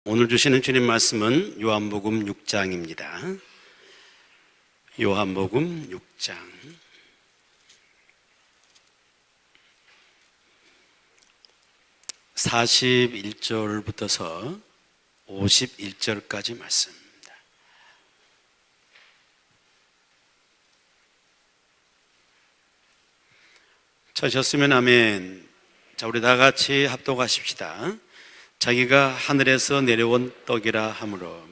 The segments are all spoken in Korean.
오늘 주시는 주님 말씀은 요한복음 6장입니다. 요한복음 6장 41절부터서 51절까지 말씀입니다. 찾으셨으면 아멘. 자, 우리 다 같이 합독하십시다. 자기가 하늘에서 내려온 떡이라 하므로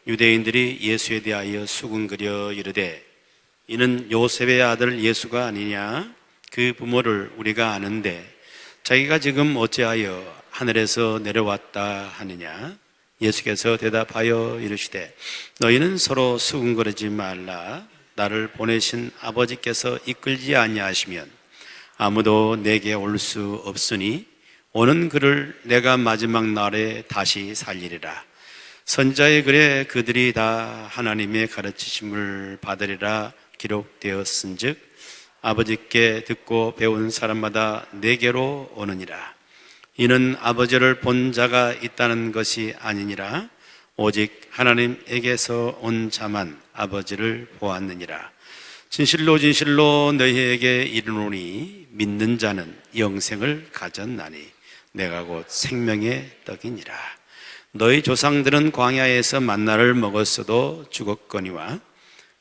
유대인들이 예수에 대하여 수군거려 이르되 이는 요셉의 아들 예수가 아니냐? 그 부모를 우리가 아는데 자기가 지금 어찌하여 하늘에서 내려왔다 하느냐? 예수께서 대답하여 이르시되 너희는 서로 수군거리지 말라. 나를 보내신 아버지께서 이끌지 아니하시면 아무도 내게 올 수 없으니 오는 그를 내가 마지막 날에 다시 살리리라. 선지자의 글에 그들이 다 하나님의 가르치심을 받으리라 기록되었은즉 아버지께 듣고 배운 사람마다 내게로 오느니라. 이는 아버지를 본 자가 있다는 것이 아니니라. 오직 하나님에게서 온 자만 아버지를 보았느니라. 진실로 진실로 너희에게 이르노니 믿는 자는 영생을 가졌나니 내가 곧 생명의 떡이니라. 너희 조상들은 광야에서 만나를 먹었어도 죽었거니와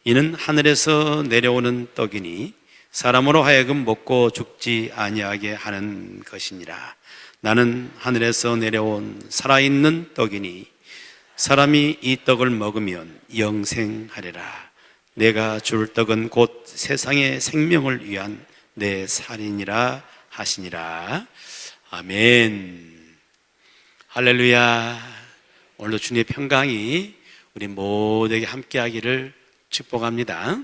이는 하늘에서 내려오는 떡이니 사람으로 하여금 먹고 죽지 아니하게 하는 것이니라. 나는 하늘에서 내려온 살아있는 떡이니 사람이 이 떡을 먹으면 영생하리라. 내가 줄 떡은 곧 세상의 생명을 위한 내 살이니라 하시니라. 아멘. 할렐루야. 오늘도 주님의 평강이 우리 모두에게 함께하기를 축복합니다.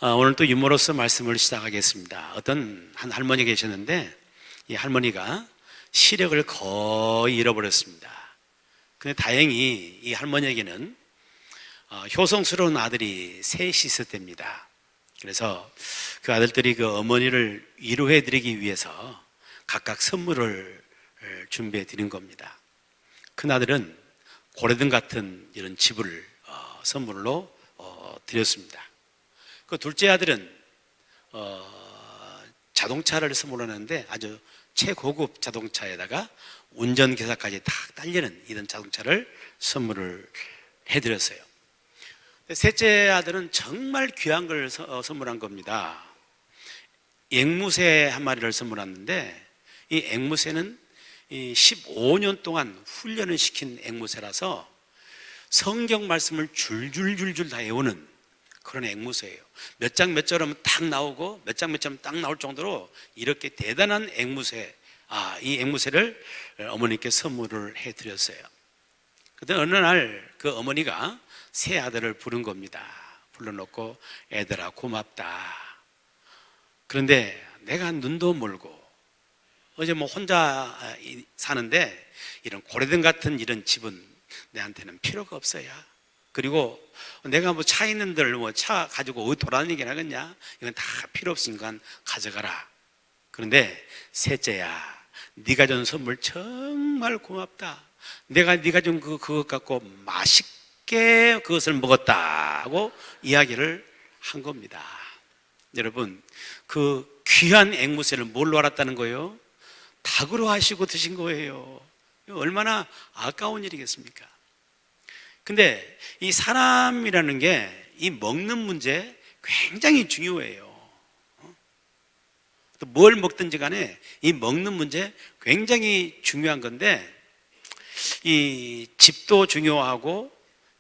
오늘 또 유머러스 말씀을 시작하겠습니다. 어떤 한 할머니 계셨는데 이 할머니가 시력을 거의 잃어버렸습니다. 근데 다행히 이 할머니에게는 효성스러운 아들이 셋이 있었답니다. 그래서 그 아들들이 그 어머니를 위로해 드리기 위해서 각각 선물을 준비해 드린 겁니다. 큰 아들은 고래등 같은 이런 집을 선물로 드렸습니다. 그 둘째 아들은 자동차를 선물하는데 아주 최고급 자동차에다가 운전기사까지 딱 딸리는 이런 자동차를 선물을 해드렸어요. 셋째 아들은 정말 귀한 걸 선물한 겁니다. 앵무새 한 마리를 선물했는데 이 앵무새는 15년 동안 훈련을 시킨 앵무새라서 성경 말씀을 줄줄줄줄 다 외우는 그런 앵무새예요. 몇 장 몇 절 하면 딱 나오고 몇 장 몇 절 하면 딱 나올 정도로 이렇게 대단한 앵무새, 이 앵무새를 어머니께 선물을 해드렸어요. 그때 어느 날 그 어머니가 세 아들을 부른 겁니다. 불러놓고 애들아 고맙다. 그런데 내가 눈도 멀고 어제 혼자 사는데 이런 고래등 같은 이런 집은 내한테는 필요가 없어요. 그리고 내가 차 있는들 차 가지고 어디 돌아다니긴 하겠냐? 이건 다 필요 없으니까 가져가라. 그런데 셋째야, 네가 준 선물 정말 고맙다. 내가 네가 준 그것 갖고 맛있게 그것을 먹었다고 이야기를 한 겁니다. 여러분, 그 귀한 앵무새를 뭘로 알았다는 거예요? 닭으로 하시고 드신 거예요. 얼마나 아까운 일이겠습니까? 근데 이 사람이라는 게 이 먹는 문제 굉장히 중요해요. 또 뭘 먹든지 간에 이 먹는 문제 굉장히 중요한 건데 이 집도 중요하고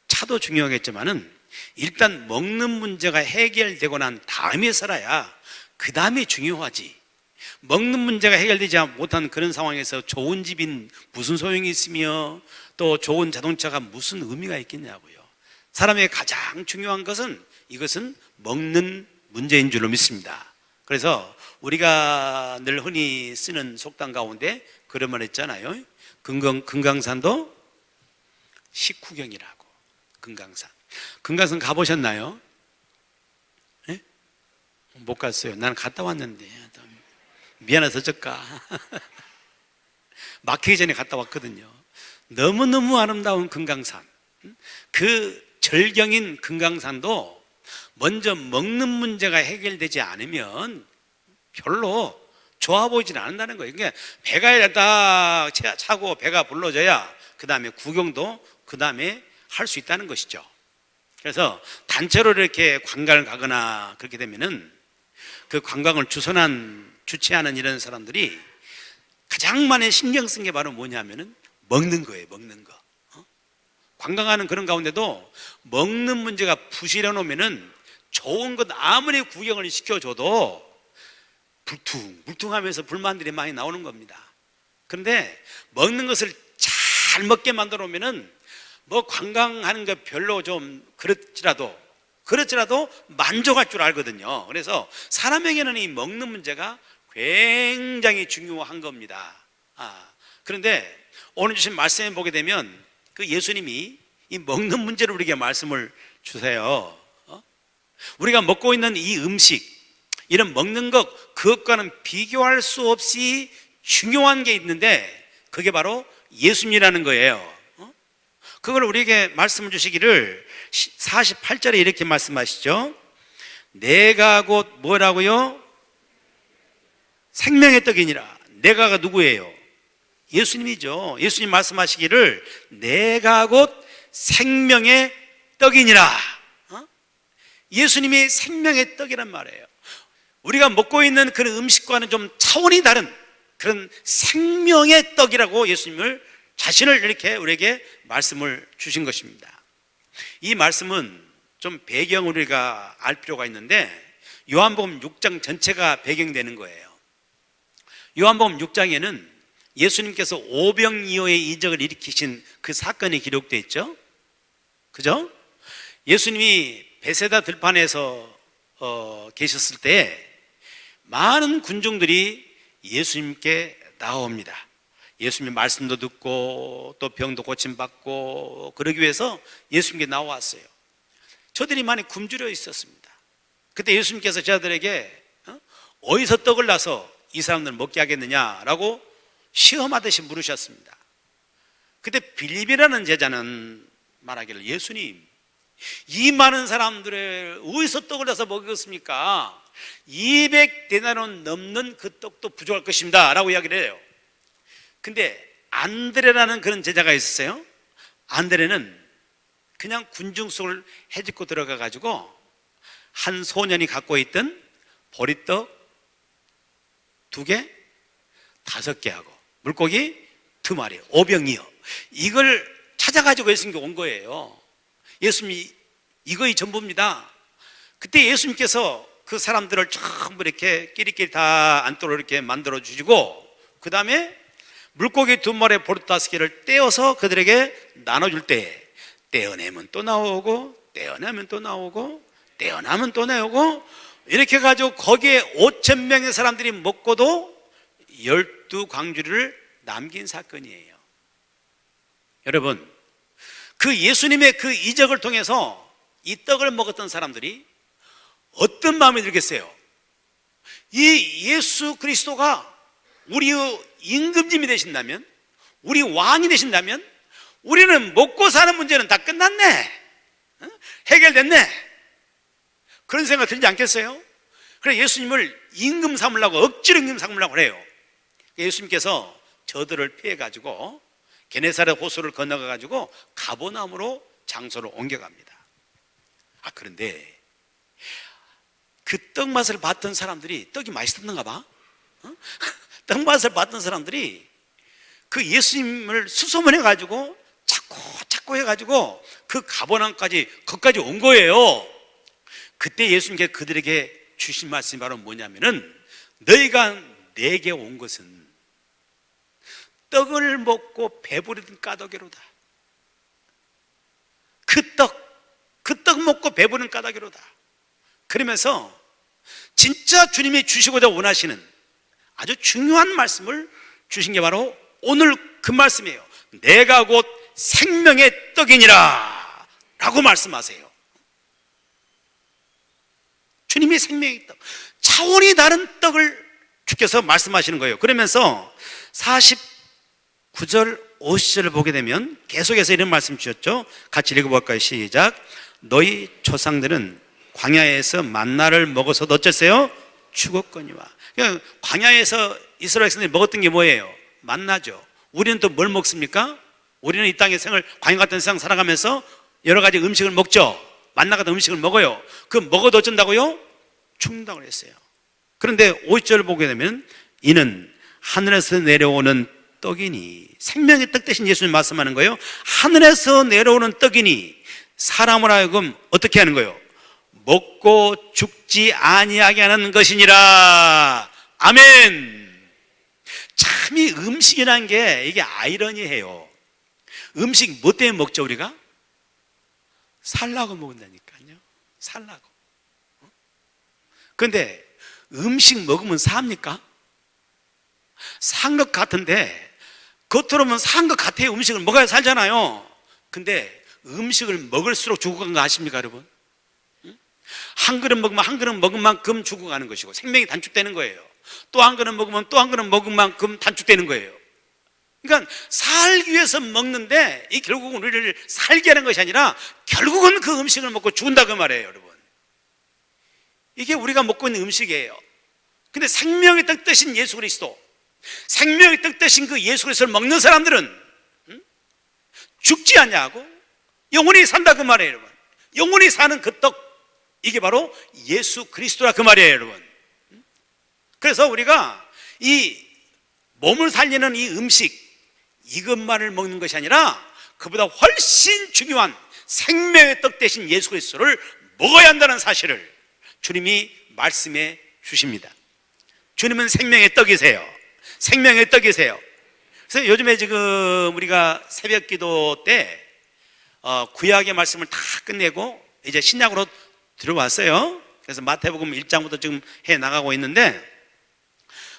차도 중요하겠지만은 일단 먹는 문제가 해결되고 난 다음에 살아야 그 다음에 중요하지. 먹는 문제가 해결되지 못한 그런 상황에서 좋은 집인 무슨 소용이 있으며 또 좋은 자동차가 무슨 의미가 있겠냐고요. 사람에게 가장 중요한 것은 이것은 먹는 문제인 줄로 믿습니다. 그래서 우리가 늘 흔히 쓰는 속담 가운데 그런 말 있잖아요. 금강산도 식후경이라고. 금강산 가보셨나요? 네? 못 갔어요. 나는 갔다 왔는데 미안해서 어쩔까. 막히기 전에 갔다 왔거든요. 너무너무 아름다운 금강산, 그 절경인 금강산도 먼저 먹는 문제가 해결되지 않으면 별로 좋아 보이진 않는다는 거예요. 그러니까 배가 딱 차고 배가 불러져야 그 다음에 구경도 그 다음에 할 수 있다는 것이죠. 그래서 단체로 이렇게 관광을 가거나 그렇게 되면은 그 관광을 주최하는 이런 사람들이 가장 많이 신경 쓴 게 바로 뭐냐면은 먹는 거예요. 먹는 거. 관광하는 그런 가운데도 먹는 문제가 부실해 놓으면은 좋은 것 아무리 구경을 시켜줘도 물퉁하면서 불만들이 많이 나오는 겁니다. 그런데 먹는 것을 잘 먹게 만들어 놓으면은 뭐 관광하는 거 별로 좀 그렇지라도 만족할 줄 알거든요. 그래서 사람에게는 이 먹는 문제가 굉장히 중요한 겁니다. 그런데 오늘 주신 말씀에 보게 되면 그 예수님이 이 먹는 문제를 우리에게 말씀을 주세요. 우리가 먹고 있는 이 음식, 이런 먹는 것, 그것과는 비교할 수 없이 중요한 게 있는데 그게 바로 예수님이라는 거예요. 그걸 우리에게 말씀을 주시기를 48절에 이렇게 말씀하시죠. 내가 곧 뭐라고요? 생명의 떡이니라. 내가가 누구예요? 예수님이죠. 예수님 말씀하시기를 내가 곧 생명의 떡이니라. 예수님이 생명의 떡이란 말이에요. 우리가 먹고 있는 그런 음식과는 좀 차원이 다른 그런 생명의 떡이라고 예수님을 자신을 이렇게 우리에게 말씀을 주신 것입니다. 이 말씀은 좀 배경을 우리가 알 필요가 있는데 요한복음 6장 전체가 배경되는 거예요. 요한복음 6장에는 예수님께서 오병이어의 이적을 일으키신 그 사건이 기록되어 있죠. 그죠? 예수님이 베세다 들판에서 계셨을 때 많은 군중들이 예수님께 나옵니다. 예수님 말씀도 듣고 또 병도 고침받고 그러기 위해서 예수님께 나왔어요. 저들이 많이 굶주려 있었습니다. 그때 예수님께서 저들에게 어디서 떡을 놔서 이 사람들 먹게 하겠느냐라고 시험하듯이 물으셨습니다. 그때 빌립이라는 제자는 말하기를 예수님, 이 많은 사람들을 어디서 떡을 놔서 먹였습니까? 200데나리온 넘는 그 떡도 부족할 것입니다 라고 이야기를 해요. 근데 안드레라는 그런 제자가 있었어요. 안드레는 그냥 군중 속을 헤집고 들어가 가지고 한 소년이 갖고 있던 보리떡 2개, 5개 하고 물고기 2마리, 오병이어 이걸 찾아가지고 예수님께 온 거예요. 예수님이 이거의 전부입니다. 그때 예수님께서 그 사람들을 전부 이렇게 끼리끼리 다 앉도록 이렇게 만들어 주시고 그 다음에 물고기 2마리, 보리떡 5개를 떼어서 그들에게 나눠줄 때 떼어내면 또 나오고 떼어내면 또 나오고 떼어나면 또 나오고 이렇게 해가지고 거기에 5,000명의 사람들이 먹고도 12광주리를 남긴 사건이에요. 여러분, 그 예수님의 그 이적을 통해서 이 떡을 먹었던 사람들이 어떤 마음이 들겠어요? 이 예수 그리스도가 우리의 임금님이 되신다면, 우리 왕이 되신다면 우리는 먹고 사는 문제는 다 끝났네, 해결됐네, 그런 생각 들지 않겠어요? 그래 예수님을 임금 삼으려고, 억지로 임금 삼으려고 해요. 예수님께서 저들을 피해가지고 게네사렛 호수를 건너가가지고 가버나움으로 장소를 옮겨갑니다. 그런데 그 떡 맛을 봤던 사람들이, 떡이 맛있었는가 봐, 떡 맛을 봤던 사람들이 그 예수님을 수소문해가지고 자꾸 해가지고 그 가버나움까지 거기까지 온 거예요. 그때 예수님께 그들에게 주신 말씀이 바로 뭐냐면은, 너희가 내게 온 것은 떡을 먹고 배부르던 까닭이로다. 그 떡 먹고 배부른 까닭이로다. 그러면서 진짜 주님이 주시고자 원하시는 아주 중요한 말씀을 주신 게 바로 오늘 그 말씀이에요. 내가 곧 생명의 떡이니라 라고 말씀하세요. 주님이 생명의 떡, 차원이 다른 떡을 주께서 말씀하시는 거예요. 그러면서 49절 50절을 보게 되면 계속해서 이런 말씀 주셨죠. 같이 읽어볼까요? 시작. 너희 조상들은 광야에서 만나를 먹어서도 어쨌어요? 죽었거니와. 그러니까 광야에서 이스라엘 백성들이 먹었던 게 뭐예요? 만나죠. 우리는 또 뭘 먹습니까? 우리는 이 땅의 생을 광야 같은 세상 살아가면서 여러 가지 음식을 먹죠. 만나 같은 음식을 먹어요. 그 먹어도 어쩐다고요? 죽는다고 그랬어요. 그런데 50절을 보게 되면 이는 하늘에서 내려오는 떡이니, 생명의 떡 대신 예수님 말씀하는 거예요. 하늘에서 내려오는 떡이니 사람을 하여금 어떻게 하는 거예요? 먹고 죽지 아니하게 하는 것이니라. 아멘. 참 이 음식이라는 게 이게 아이러니해요. 음식 뭐 때문에 먹죠 우리가? 살라고 먹는다니까요. 살라고. 그런데 음식 먹으면 삽니까? 산 것 같은데, 겉으로 보면 산 것 같아요. 음식을 먹어야 살잖아요. 근데 음식을 먹을수록 죽어가는 거 아십니까 여러분? 한 그릇 먹으면 한 그릇 먹은 만큼 죽어가는 것이고 생명이 단축되는 거예요. 또 한 그릇 먹으면 또 한 그릇 먹은 만큼 단축되는 거예요. 그러니까 살기 위해서 먹는데 이 결국은 우리를 살게 하는 것이 아니라 결국은 그 음식을 먹고 죽는다 그 말이에요 여러분. 이게 우리가 먹고 있는 음식이에요. 근데 생명의 떡 대신 예수 그리스도, 생명의 떡 대신 그 예수 그리스도를 먹는 사람들은 죽지 않냐고 영원히 산다 그 말이에요 여러분. 영원히 사는 그 떡, 이게 바로 예수 그리스도라 그 말이에요 여러분. 그래서 우리가 이 몸을 살리는 이 음식 이것만을 먹는 것이 아니라 그보다 훨씬 중요한 생명의 떡 대신 예수 그리스도를 먹어야 한다는 사실을 주님이 말씀해 주십니다. 주님은 생명의 떡이세요. 생명의 떡이세요. 그래서 요즘에 지금 우리가 새벽 기도 때 구약의 말씀을 다 끝내고 이제 신약으로 들어왔어요. 그래서 마태복음 1장부터 지금 해 나가고 있는데,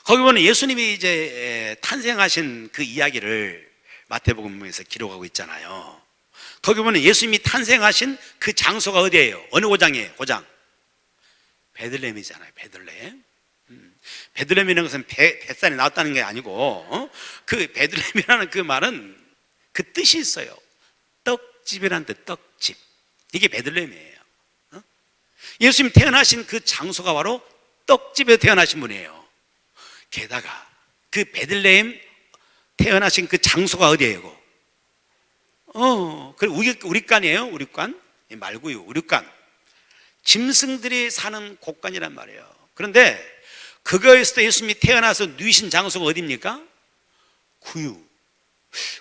거기 보면 예수님이 이제 탄생하신 그 이야기를 마태복음에서 기록하고 있잖아요. 거기 보면 예수님이 탄생하신 그 장소가 어디예요? 어느 고장이에요? 고장 베들레헴이잖아요. 베들레헴. 베들레헴이라는 것은 뱃살이 나왔다는 게 아니고 그 베들레헴이라는 그 말은 그 뜻이 있어요. 떡집이라는 뜻, 떡집. 이게 베들레헴이에요. 예수님 태어나신 그 장소가 바로 떡집에 태어나신 분이에요. 게다가 그 베들레헴 태어나신 그 장소가 어디예요? 그 우리간이에요. 우리간 말고요. 우리간. 짐승들이 사는 곳간이란 말이에요. 그런데 그거에서도 예수님이 태어나서 누이신 장소가 어디입니까? 구유.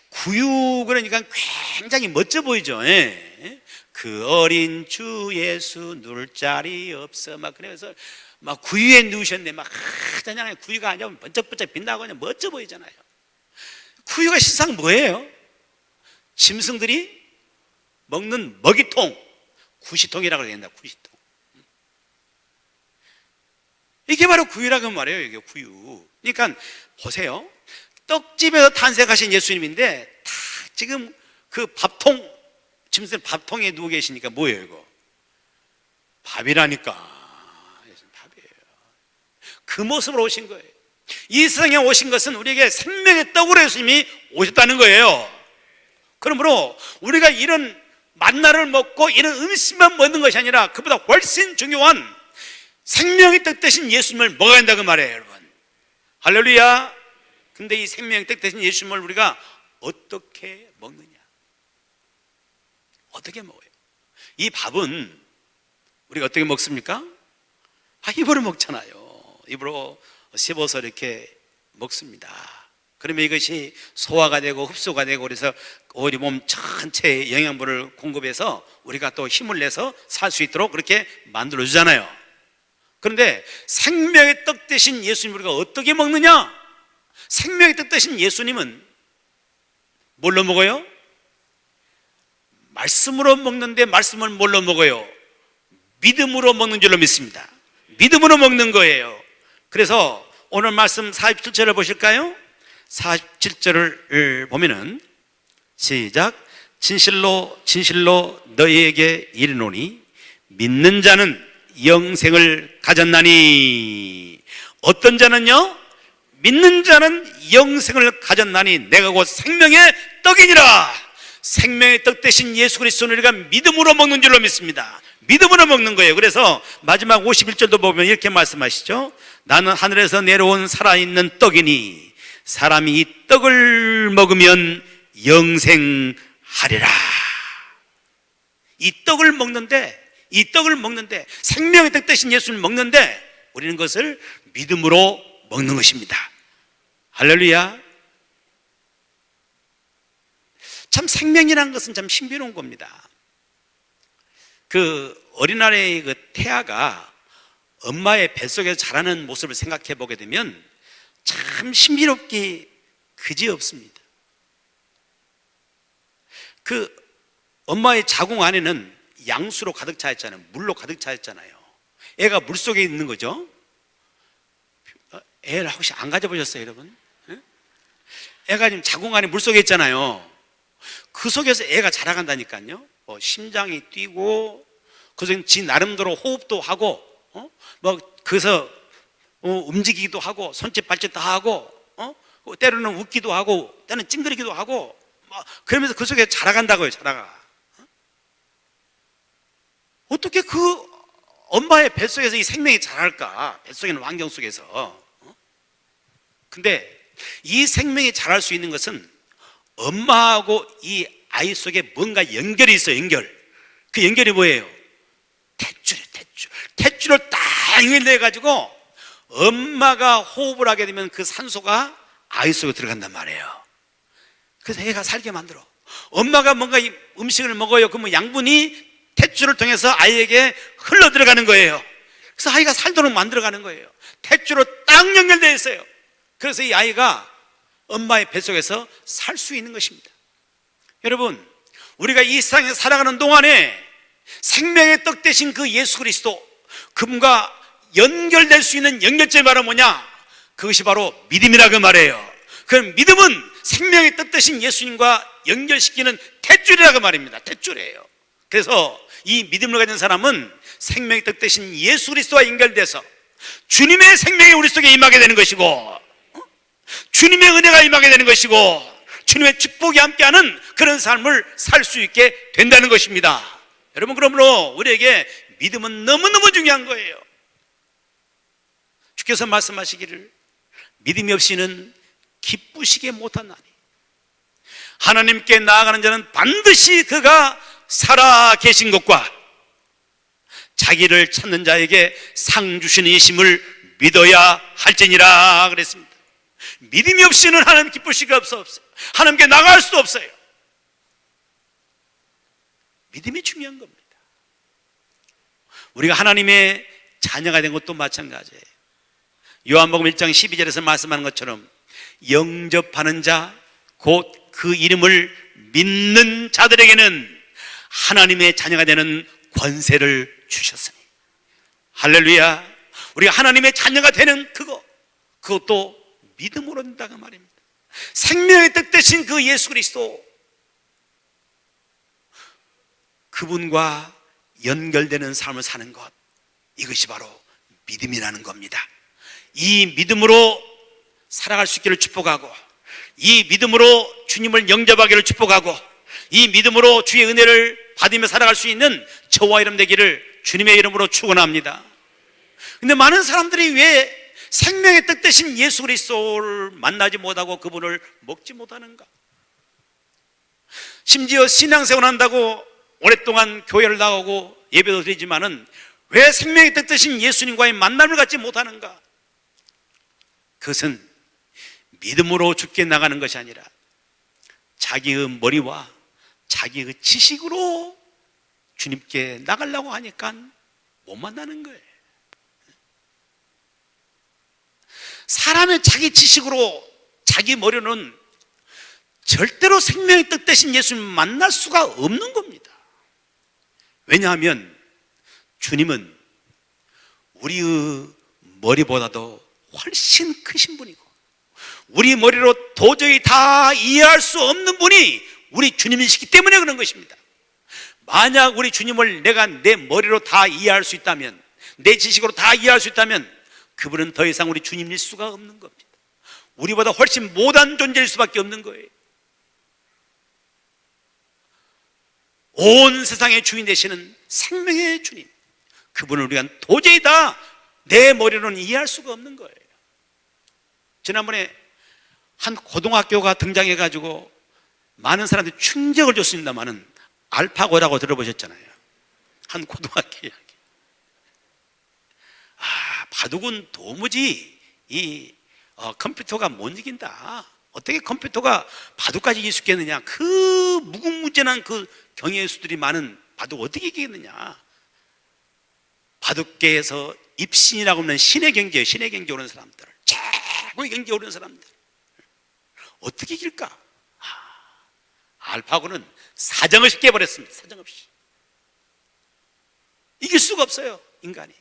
구유 그러니까 굉장히 멋져 보이죠. 예. 그 어린 주 예수 누울 자리 없어 막 그래서 막 구유에 누우셨네. 막 그냥 구유가 아니라 번쩍번쩍 빛나고 그냥 멋져 보이잖아요. 구유가 실상 뭐예요? 짐승들이 먹는 먹이통, 구시통이라고 해야 된다. 구시통. 이게 바로 구유라고 말이에요. 이게 구유. 그러니까 보세요. 떡집에서 탄생하신 예수님인데 다 지금 그 밥통, 짐승 밥통에 누워 계시니까 뭐예요 이거? 밥이라니까. 밥이에요. 그 모습으로 오신 거예요. 이 세상에 오신 것은 우리에게 생명의 떡으로 예수님이 오셨다는 거예요. 그러므로 우리가 이런 만나를 먹고 이런 음식만 먹는 것이 아니라 그보다 훨씬 중요한 생명의 떡 대신 예수님을 먹어야 한다 그 말이에요 여러분. 할렐루야. 근데 이 생명의 떡 대신 예수님을 우리가 어떻게 먹느냐? 어떻게 먹어요? 이 밥은 우리가 어떻게 먹습니까? 입으로 먹잖아요. 입으로 씹어서 이렇게 먹습니다. 그러면 이것이 소화가 되고 흡수가 되고 그래서 우리 몸 전체에 영양분을 공급해서 우리가 또 힘을 내서 살 수 있도록 그렇게 만들어 주잖아요. 그런데 생명의 떡 대신 예수님 우리가 어떻게 먹느냐? 생명의 떡 대신 예수님은 뭘로 먹어요? 말씀으로 먹는데 말씀을 뭘로 먹어요? 믿음으로 먹는 줄로 믿습니다. 믿음으로 먹는 거예요. 그래서 오늘 말씀 47절을 보실까요? 47절을 보면은 시작. 진실로 진실로 너희에게 이르노니 믿는 자는 영생을 가졌나니. 어떤 자는요? 믿는 자는 영생을 가졌나니 내가 곧 생명의 떡이니라. 생명의 떡 대신 예수 그리스도를 우리가 믿음으로 먹는 줄로 믿습니다. 믿음으로 먹는 거예요. 그래서 마지막 51절도 보면 이렇게 말씀하시죠. 나는 하늘에서 내려온 살아있는 떡이니 사람이 이 떡을 먹으면 영생하리라. 이 떡을 먹는데 생명의 떡 대신 예수를 먹는데 우리는 그것을 믿음으로 먹는 것입니다. 할렐루야. 참 생명이라는 것은 참 신비로운 겁니다. 그 어린아이의 그 태아가 엄마의 뱃속에서 자라는 모습을 생각해 보게 되면 참 신비롭게 그지없습니다. 그 엄마의 자궁 안에는 양수로 가득 차 있잖아요. 물로 가득 차 있잖아요. 애가 물속에 있는 거죠. 애를 혹시 안 가져보셨어요, 여러분? 애가 지금 자궁 안에 물속에 있잖아요. 그 속에서 애가 자라간다니까요. 심장이 뛰고, 그 속에 지 나름대로 호흡도 하고, 그래서 움직이기도 하고, 손짓 발짓도 하고, 때로는 웃기도 하고, 때로는 찡그리기도 하고, 그러면서 그 속에 자라간다고요, 자라가. 어떻게 그 엄마의 뱃속에서 이 생명이 자랄까? 뱃속에 있는 환경 속에서. 근데 이 생명이 자랄 수 있는 것은 엄마하고 이 아이 속에 뭔가 연결이 있어요, 연결. 그 연결이 뭐예요? 탯줄이에요, 탯줄. 탯줄을 딱 연결해가지고 엄마가 호흡을 하게 되면 그 산소가 아이 속에 들어간단 말이에요. 그래서 애가 살게 만들어. 엄마가 뭔가 이 음식을 먹어요. 그러면 양분이 탯줄을 통해서 아이에게 흘러 들어가는 거예요. 그래서 아이가 살도록 만들어가는 거예요. 탯줄로 딱 연결되어 있어요. 그래서 이 아이가 엄마의 뱃속에서 살 수 있는 것입니다. 여러분, 우리가 이 세상에 살아가는 동안에 생명의 떡 대신 그 예수 그리스도, 그분과 연결될 수 있는 연결점이 바로 뭐냐? 그것이 바로 믿음이라고 말해요. 그 믿음은 생명의 떡 대신 예수님과 연결시키는 탯줄이라고 말입니다. 탯줄이에요. 그래서 이 믿음을 가진 사람은 생명의 떡 대신 예수 그리스도와 연결돼서 주님의 생명이 우리 속에 임하게 되는 것이고, 주님의 은혜가 임하게 되는 것이고, 주님의 축복이 함께하는 그런 삶을 살 수 있게 된다는 것입니다. 여러분, 그러므로 우리에게 믿음은 너무너무 중요한 거예요. 주께서 말씀하시기를 믿음이 없이는 기쁘시게 못하나니 하나님께 나아가는 자는 반드시 그가 살아 계신 것과 자기를 찾는 자에게 상 주시는 이심을 믿어야 할지니라 그랬습니다. 믿음이 없이는 하나님 기쁠 수가 없어요. 하나님께 나갈 수도 없어요. 믿음이 중요한 겁니다. 우리가 하나님의 자녀가 된 것도 마찬가지예요. 요한복음 1장 12절에서 말씀하는 것처럼 영접하는 자, 곧 그 이름을 믿는 자들에게는 하나님의 자녀가 되는 권세를 주셨으니, 할렐루야. 우리가 하나님의 자녀가 되는 그것도 믿음으로 된다고 말입니다. 생명의 떡 대신 그 예수 그리스도, 그분과 연결되는 삶을 사는 것, 이것이 바로 믿음이라는 겁니다. 이 믿음으로 살아갈 수 있기를 축복하고, 이 믿음으로 주님을 영접하기를 축복하고, 이 믿음으로 주의 은혜를 받으며 살아갈 수 있는 저와 여러분 되기를 주님의 이름으로 축원합니다. 근데 많은 사람들이 왜 생명의 떡 대신 예수 그리스도를 만나지 못하고 그분을 먹지 못하는가? 심지어 신앙생활 한다고 오랫동안 교회를 나오고 예배도 드리지만은 왜 생명의 떡 대신 예수님과의 만남을 갖지 못하는가? 그것은 믿음으로 죽게 나가는 것이 아니라 자기의 머리와 자기의 지식으로 주님께 나가려고 하니까 못 만나는 거예요. 사람의 자기 지식으로 자기 머리로는 절대로 생명의 떡 대신 예수님 만날 수가 없는 겁니다. 왜냐하면 주님은 우리의 머리보다도 훨씬 크신 분이고, 우리 머리로 도저히 다 이해할 수 없는 분이 우리 주님이시기 때문에 그런 것입니다. 만약 우리 주님을 내가 내 머리로 다 이해할 수 있다면, 내 지식으로 다 이해할 수 있다면 그분은 더 이상 우리 주님일 수가 없는 겁니다. 우리보다 훨씬 못한 존재일 수밖에 없는 거예요. 온 세상의 주인 되시는 생명의 주님, 그분을 우리가 도저히 다 내 머리로는 이해할 수가 없는 거예요. 지난번에 한 고등학교가 등장해가지고 많은 사람들이 충격을 줬습니다만은 알파고라고 들어보셨잖아요. 한 고등학교 이야기. 바둑은 도무지 이 컴퓨터가 못 이긴다. 어떻게 컴퓨터가 바둑까지 이길 수 있겠느냐. 그 무궁무진한 그 경예수들이 많은 바둑 어떻게 이기겠느냐. 바둑계에서 입신이라고 하는 신의 경지예요. 신의 경지에 오른 사람들, 최고의 경지에 오른 사람들 어떻게 이길까? 알파고는 사정없이 깨버렸습니다. 사정없이. 이길 수가 없어요, 인간이.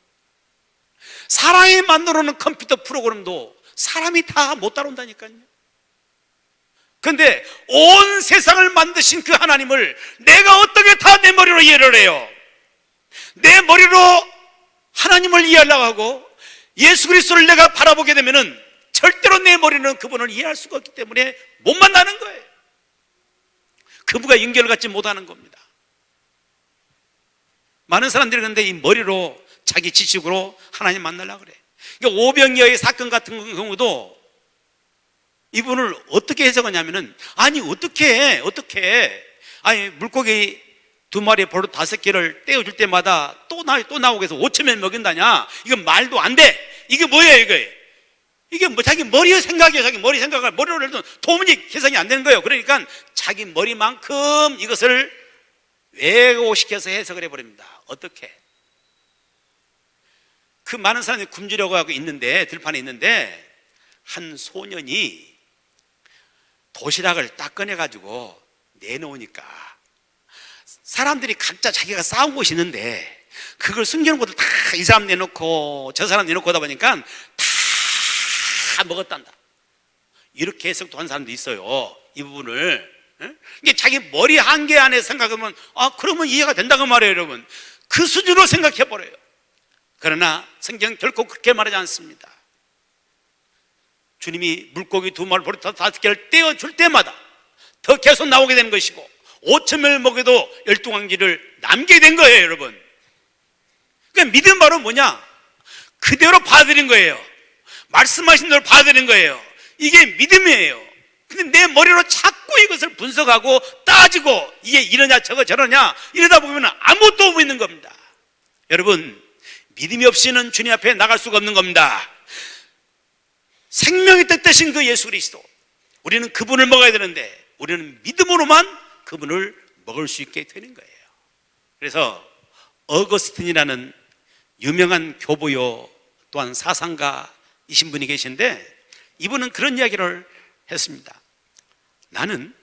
사람이 만들어 놓은 컴퓨터 프로그램도 사람이 다 못 따라온다니까요. 그런데 온 세상을 만드신 그 하나님을 내가 어떻게 다 내 머리로 이해를 해요? 내 머리로 하나님을 이해하려고 하고 예수 그리스도를 내가 바라보게 되면은 절대로 내 머리는 그분을 이해할 수가 없기 때문에 못 만나는 거예요. 그분과 연결을 갖지 못하는 겁니다. 많은 사람들이 그런데 이 머리로 자기 지식으로 하나님 만나려고 그래. 그러니까 오병이어의 사건 같은 경우도 이분을 어떻게 해석하냐면은, 아니 어떻게 아니 물고기 2마리 버릇 5개를 떼어줄 때마다 또 나오게 해서 5천명 먹인다냐? 이건 말도 안 돼. 이게 뭐예요 이게 뭐 자기 머리의 생각이에요. 자기 머리 생각을 머리로 해도 도무지 계산이 안 되는 거예요. 그러니까 자기 머리만큼 이것을 왜곡시켜서 해석을 해버립니다. 어떻게? 그 많은 사람들이 굶주려고 하고 있는데, 들판에 있는데 한 소년이 도시락을 딱 꺼내가지고 내놓으니까 사람들이 각자 자기가 싸운 곳이 있는데 그걸 숨기는 것도 다 이 사람 내놓고 저 사람 내놓고 하다 보니까 다 먹었단다. 이렇게 해석도 한 사람도 있어요. 이 부분을. 이게 자기 머리 한계 안에 생각하면 그러면 이해가 된다고 말해요. 여러분, 그 수준으로 생각해버려요. 그러나 성경 결코 그렇게 말하지 않습니다. 주님이 물고기 2마리 버릇 5개를 떼어줄 때마다 더 계속 나오게 되는 것이고 5천명을 먹여도 12광지를 남게 된 거예요. 여러분, 그러니까 믿음 바로 뭐냐? 그대로 받아들인 거예요. 말씀하신 대로 받아들인 거예요. 이게 믿음이에요. 근데 내 머리로 자꾸 이것을 분석하고 따지고 이게 이러냐 저러냐 이러다 보면 아무것도 없는 겁니다. 여러분, 믿음이 없이는 주님 앞에 나갈 수가 없는 겁니다. 생명의 뜻 되신 그 예수 그리스도, 우리는 그분을 먹어야 되는데 우리는 믿음으로만 그분을 먹을 수 있게 되는 거예요. 그래서 어거스틴이라는 유명한 교부요 또한 사상가이신 분이 계신데 이분은 그런 이야기를 했습니다. 나는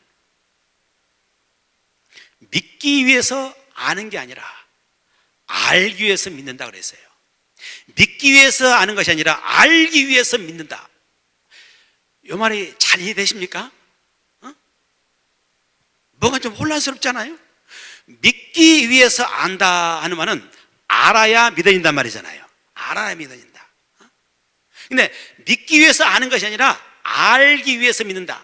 믿기 위해서 아는 게 아니라 알기 위해서 믿는다 그랬어요. 믿기 위해서 아는 것이 아니라 알기 위해서 믿는다. 이 말이 잘 이해되십니까? 뭐가 좀 혼란스럽잖아요. 믿기 위해서 안다 하는 말은 알아야 믿어진단 말이잖아요. 알아야 믿어진다. 근데 믿기 위해서 아는 것이 아니라 알기 위해서 믿는다.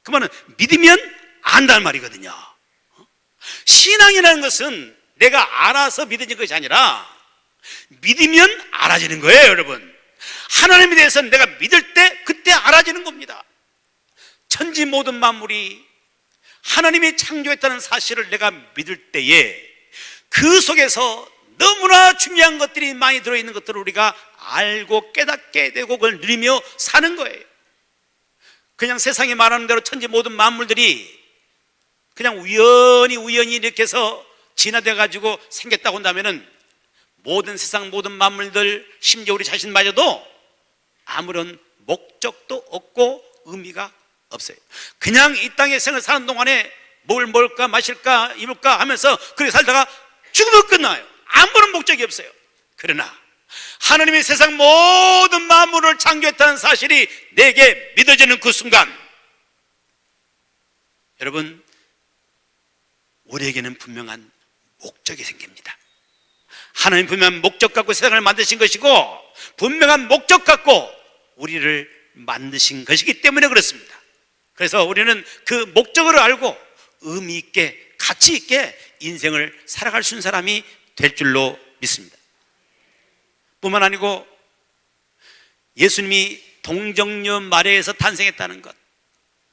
그 말은 믿으면 안다는 말이거든요. 신앙이라는 것은 내가 알아서 믿어지는 것이 아니라 믿으면 알아지는 거예요. 여러분, 하나님에 대해서는 내가 믿을 때 그때 알아지는 겁니다. 천지 모든 만물이 하나님이 창조했다는 사실을 내가 믿을 때에 그 속에서 너무나 중요한 것들이 많이 들어있는 것들을 우리가 알고 깨닫게 되고 그걸 누리며 사는 거예요. 그냥 세상에 말하는 대로 천지 모든 만물들이 그냥 우연히 이렇게 해서 진화돼 가지고 생겼다고 한다면은 모든 세상 모든 만물들, 심지어 우리 자신마저도 아무런 목적도 없고 의미가 없어요. 그냥 이 땅에 생을 사는 동안에 뭘 먹을까 마실까 입을까 하면서 그렇게 살다가 죽으면 끝나요. 아무런 목적이 없어요. 그러나 하나님이 세상 모든 만물을 창조했다는 사실이 내게 믿어지는 그 순간, 여러분, 우리에게는 분명한 목적이 생깁니다. 하나님 분명한 목적 갖고 세상을 만드신 것이고 분명한 목적 갖고 우리를 만드신 것이기 때문에 그렇습니다. 그래서 우리는 그 목적을 알고 의미 있게 가치 있게 인생을 살아갈 수 있는 사람이 될 줄로 믿습니다. 뿐만 아니고 예수님이 동정녀 마리아에서 탄생했다는 것,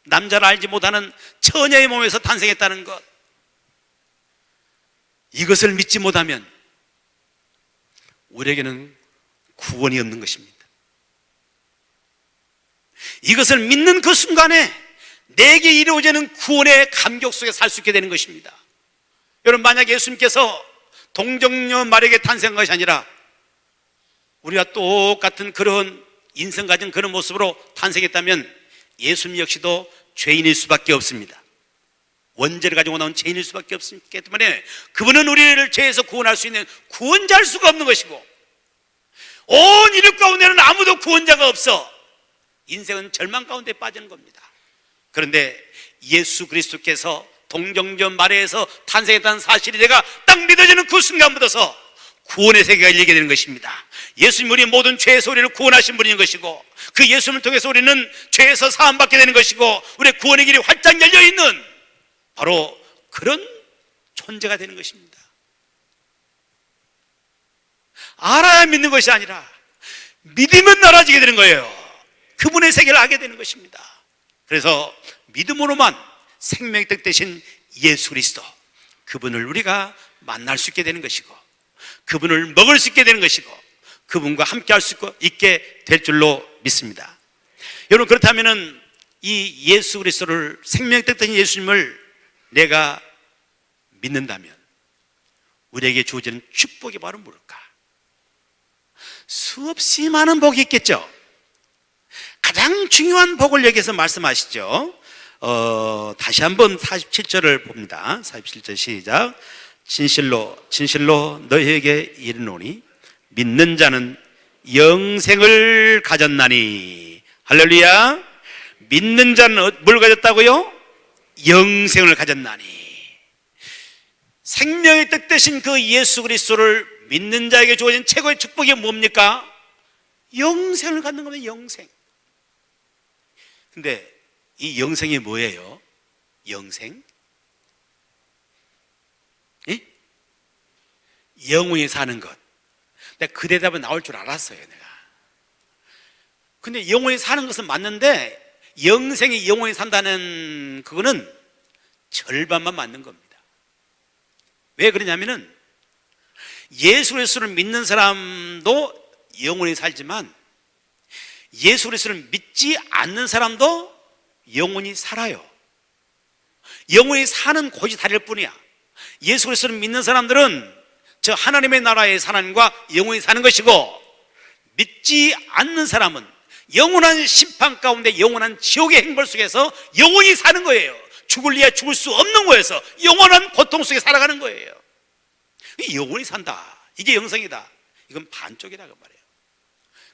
남자를 알지 못하는 처녀의 몸에서 탄생했다는 것, 이것을 믿지 못하면 우리에게는 구원이 없는 것입니다. 이것을 믿는 그 순간에 내게 이루어지는 구원의 감격 속에 살 수 있게 되는 것입니다. 여러분, 만약 예수님께서 동정녀 마리아에게 탄생한 것이 아니라 우리가 똑같은 그런 인생 가진 그런 모습으로 탄생했다면 예수님 역시도 죄인일 수밖에 없습니다. 원죄를 가지고 나온 죄인일 수밖에 없기 때문에 그분은 우리를 죄에서 구원할 수 있는 구원자일 수가 없는 것이고, 온 인류 가운데는 아무도 구원자가 없어 인생은 절망 가운데 빠지는 겁니다. 그런데 예수 그리스도께서 동정녀 마리아에서 탄생했다는 사실이 내가 딱 믿어지는 그 순간부터서 구원의 세계가 열리게 되는 것입니다. 예수님 우리 모든 죄에서 우리를 구원하신 분인 것이고, 그 예수님을 통해서 우리는 죄에서 사함받게 되는 것이고, 우리의 구원의 길이 활짝 열려있는 바로 그런 존재가 되는 것입니다. 알아야 믿는 것이 아니라 믿으면 나라지게 되는 거예요. 그분의 세계를 알게 되는 것입니다. 그래서 믿음으로만 생명의 떡 되신 예수 그리스도, 그분을 우리가 만날 수 있게 되는 것이고, 그분을 먹을 수 있게 되는 것이고, 그분과 함께 할 수 있게 될 줄로 믿습니다. 여러분, 그렇다면 이 예수 그리스도를, 생명의 떡 되신 예수님을 내가 믿는다면 우리에게 주어지는 축복이 바로 뭘까? 수없이 많은 복이 있겠죠. 가장 중요한 복을 여기서 말씀하시죠. 다시 한번 47절을 봅니다. 47절 시작. 진실로 너희에게 이르노니 믿는 자는 영생을 가졌나니. 할렐루야. 믿는 자는 뭘 가졌다고요? 영생을 가졌나니. 생명의 떡 되신 그 예수 그리스도를 믿는 자에게 주어진 최고의 축복이 뭡니까? 영생을 갖는 겁니다. 영생. 근데 이 영생이 뭐예요? 영생? 예? 영원히 사는 것. 내가 그 대답은 나올 줄 알았어요, 내가. 근데 영원히 사는 것은 맞는데 영생이 영원히 산다는 그거는 절반만 맞는 겁니다. 왜 그러냐면은 예수 그리스도를 믿는 사람도 영원히 살지만 예수 그리스도를 믿지 않는 사람도 영원히 살아요. 영원히 사는 곳이 다를 뿐이야. 예수 그리스도를 믿는 사람들은 저 하나님의 나라의 하나님과 영원히 사는 것이고, 믿지 않는 사람은 영원한 심판 가운데 영원한 지옥의 행벌 속에서 영원히 사는 거예요. 죽을래야 죽을 수 없는 거에서 영원한 고통 속에 살아가는 거예요. 영원히 산다, 이게 영생이다, 이건 반쪽이다 그 말이에요.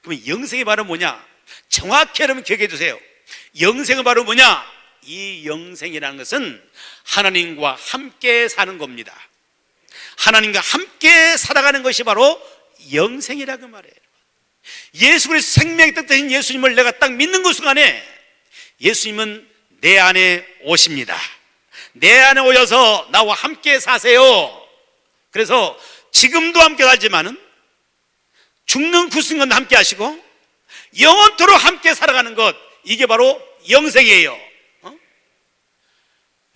그러면 영생이 바로 뭐냐? 정확히 여러분 기억해 두세요. 영생은 바로 뭐냐? 이 영생이라는 것은 하나님과 함께 사는 겁니다. 하나님과 함께 살아가는 것이 바로 영생이라고 말해요. 예수 그리스도 생명의 떡 되신 예수님을 내가 딱 믿는 그 순간에 예수님은 내 안에 오십니다. 내 안에 오셔서 나와 함께 사세요. 그래서 지금도 함께 살지만은 죽는 그 순간 함께 하시고 영원토록 함께 살아가는 것, 이게 바로 영생이에요.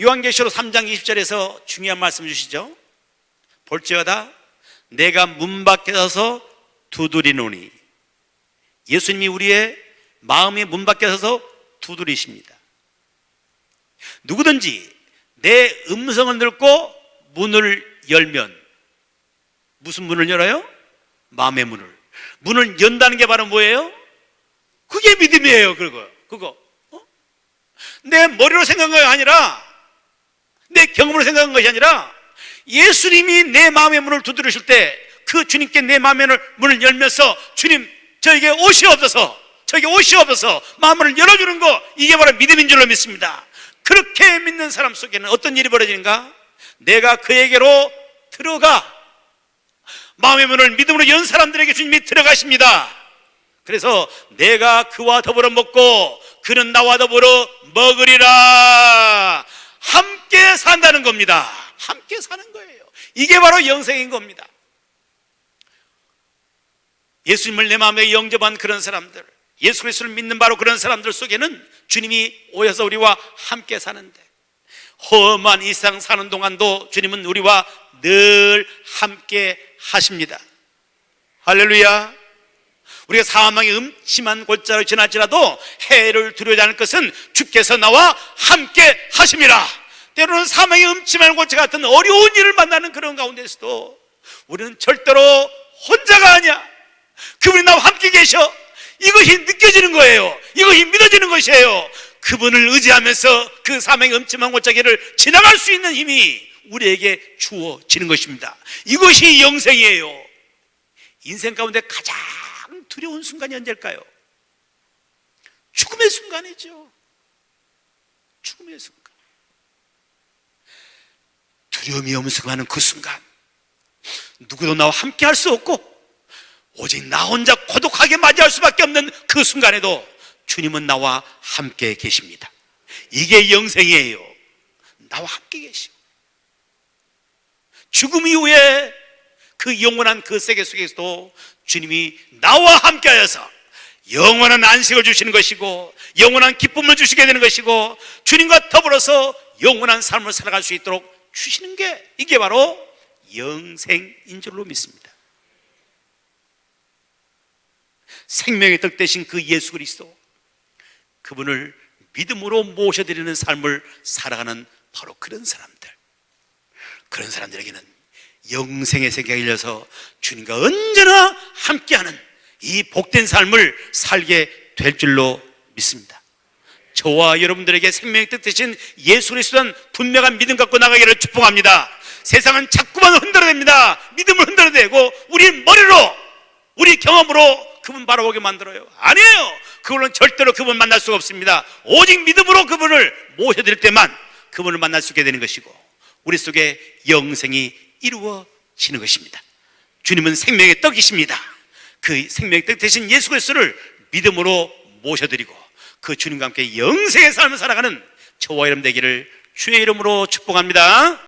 요한계시록 3장 20절에서 중요한 말씀 주시죠. 볼지어다 내가 문 밖에 서서 두드리노니. 예수님이 우리의 마음의 문 밖에 서서 두드리십니다. 누구든지 내 음성을 듣고 문을 열면, 무슨 문을 열어요? 마음의 문을. 문을 연다는 게 바로 뭐예요? 그게 믿음이에요. 그거 내 머리로 생각한 것이 아니라, 내 경험으로 생각한 것이 아니라, 예수님이 내 마음의 문을 두드리실 때 그 주님께 내 마음의 문을 열면서 주님 저에게 오시옵소서, 저에게 오시옵소서 마음을 열어주는 거, 이게 바로 믿음인 줄로 믿습니다. 그렇게 믿는 사람 속에는 어떤 일이 벌어지는가? 내가 그에게로 들어가, 마음의 문을 믿음으로 연 사람들에게 주님이 들어가십니다. 그래서 내가 그와 더불어 먹고 그는 나와 더불어 먹으리라. 함께 산다는 겁니다. 함께 사는 거예요. 이게 바로 영생인 겁니다. 예수님을 내 마음에 영접한 그런 사람들, 예수 그리스도를 믿는 바로 그런 사람들 속에는 주님이 오셔서 우리와 함께 사는데, 험한 이 세상 사는 동안도 주님은 우리와 늘 함께 하십니다. 할렐루야. 우리가 사망의 음침한 골짜기를 지날지라도 해를 두려워하지 않을 것은 주께서 나와 함께 하심이라. 때로는 사망의 음침한 골짜기 같은 어려운 일을 만나는 그런 가운데서도 우리는 절대로 혼자가 아니야. 그분이 나와 함께 계셔. 이것이 느껴지는 거예요. 이것이 믿어지는 것이에요. 그분을 의지하면서 그 사망의 음침한 골짜기를 지나갈 수 있는 힘이 우리에게 주어지는 것입니다. 이것이 영생이에요. 인생 가운데 가장 두려운 순간이 언제일까요? 죽음의 순간이죠. 죽음의 순간. 두려움이 엄습하는 그 순간, 누구도 나와 함께 할 수 없고 오직 나 혼자 고독하게 맞이할 수밖에 없는 그 순간에도 주님은 나와 함께 계십니다. 이게 영생이에요. 나와 함께 계시고, 죽음 이후에 그 영원한 그 세계 속에서도 주님이 나와 함께 하여서 영원한 안식을 주시는 것이고 영원한 기쁨을 주시게 되는 것이고 주님과 더불어서 영원한 삶을 살아갈 수 있도록 주시는 게, 이게 바로 영생인 줄로 믿습니다. 생명의 떡 되신 그 예수 그리스도, 그분을 믿음으로 모셔드리는 삶을 살아가는 바로 그런 사람들, 그런 사람들에게는 영생의 세계가 열려서 주님과 언제나 함께하는 이 복된 삶을 살게 될 줄로 믿습니다. 저와 여러분들에게 생명의 뜻 되신 예수 그리스도는 분명한 믿음 갖고 나가기를 축복합니다. 세상은 자꾸만 흔들어댑니다. 믿음을 흔들어대고 우리 머리로, 우리 경험으로 그분 바라보게 만들어요. 아니에요. 그걸로는 절대로 그분 만날 수가 없습니다. 오직 믿음으로 그분을 모셔드릴 때만 그분을 만날 수 있게 되는 것이고 우리 속에 영생이 이루어지는 것입니다. 주님은 생명의 떡이십니다. 그 생명의 떡 되신 예수 그리스도를 믿음으로 모셔드리고 그 주님과 함께 영생의 삶을 살아가는 저와 여러분 되기를 주의 이름으로 축복합니다.